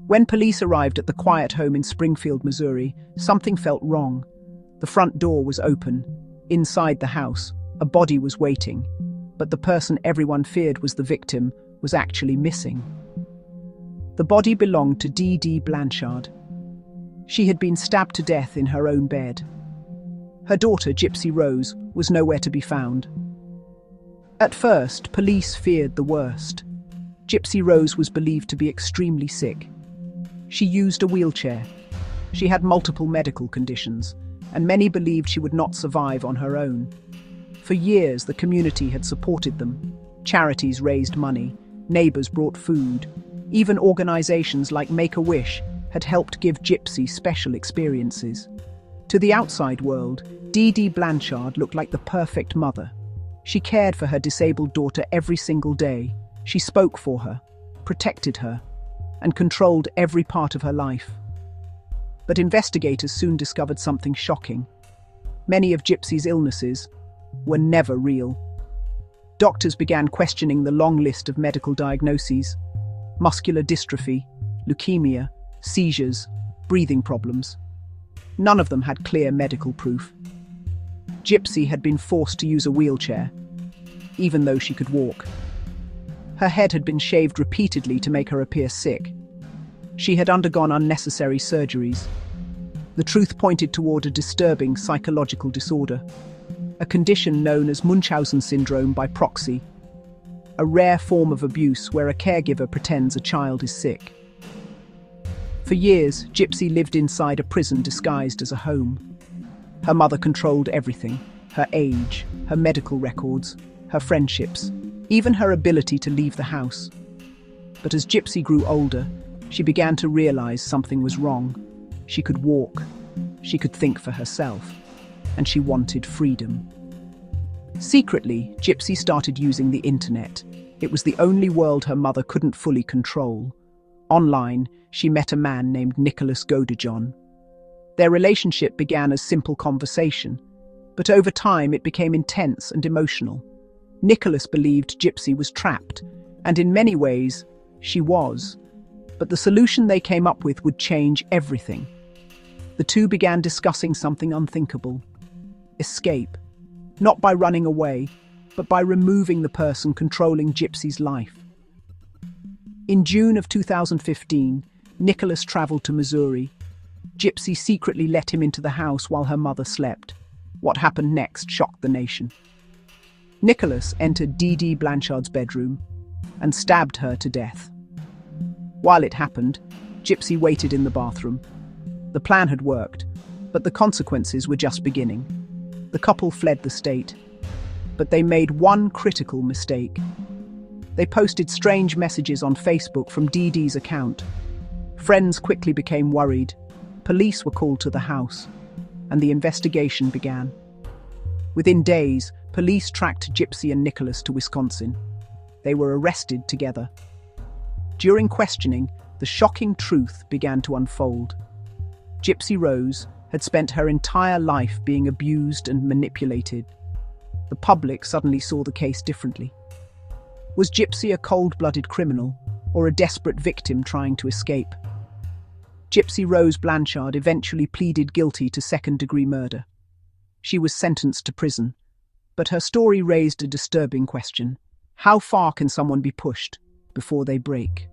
When police arrived at the quiet home in Springfield, Missouri, something felt wrong. The front door was open. Inside the house, a body was waiting, but the person everyone feared was the victim was actually missing. The body belonged to Dee Dee Blanchard. She had been stabbed to death in her own bed. Her daughter, Gypsy Rose, was nowhere to be found. At first, police feared the worst. Gypsy Rose was believed to be extremely sick. She used a wheelchair. She had multiple medical conditions, and many believed she would not survive on her own. For years, the community had supported them. Charities raised money, neighbors brought food. Even organizations like Make-A-Wish had helped give Gypsy special experiences. To the outside world, Dee Dee Blanchard looked like the perfect mother. She cared for her disabled daughter every single day. She spoke for her, protected her, and controlled every part of her life. But investigators soon discovered something shocking. Many of Gypsy's illnesses were never real. Doctors began questioning the long list of medical diagnoses: muscular dystrophy, leukemia, seizures, breathing problems. None of them had clear medical proof. Gypsy had been forced to use a wheelchair, even though she could walk. Her head had been shaved repeatedly to make her appear sick. She had undergone unnecessary surgeries. The truth pointed toward a disturbing psychological disorder, a condition known as Munchausen syndrome by proxy, a rare form of abuse where a caregiver pretends a child is sick. For years, Gypsy lived inside a prison disguised as a home. Her mother controlled everything: her age, her medical records, her friendships, even her ability to leave the house. But as Gypsy grew older, she began to realize something was wrong. She could walk, she could think for herself, and she wanted freedom. Secretly, Gypsy started using the internet. It was the only world her mother couldn't fully control. Online, she met a man named Nicholas Godejohn. Their relationship began as simple conversation, but over time it became intense and emotional. Nicholas believed Gypsy was trapped, and in many ways, she was. But the solution they came up with would change everything. The two began discussing something unthinkable: escape, not by running away, but by removing the person controlling Gypsy's life. In June of 2015, Nicholas traveled to Missouri. Gypsy secretly let him into the house while her mother slept. What happened next shocked the nation. Nicholas entered Dee Dee Blanchard's bedroom and stabbed her to death. While it happened, Gypsy waited in the bathroom. The plan had worked, but the consequences were just beginning. The couple fled the state, but they made one critical mistake. They posted strange messages on Facebook from Dee Dee's account. Friends quickly became worried. Police were called to the house, and the investigation began. Within days, police tracked Gypsy and Nicholas to Wisconsin. They were arrested together. During questioning, the shocking truth began to unfold. Gypsy Rose had spent her entire life being abused and manipulated. The public suddenly saw the case differently. Was Gypsy a cold-blooded criminal, or a desperate victim trying to escape? Gypsy Rose Blanchard eventually pleaded guilty to second-degree murder. She was sentenced to prison, but her story raised a disturbing question: how far can someone be pushed before they break?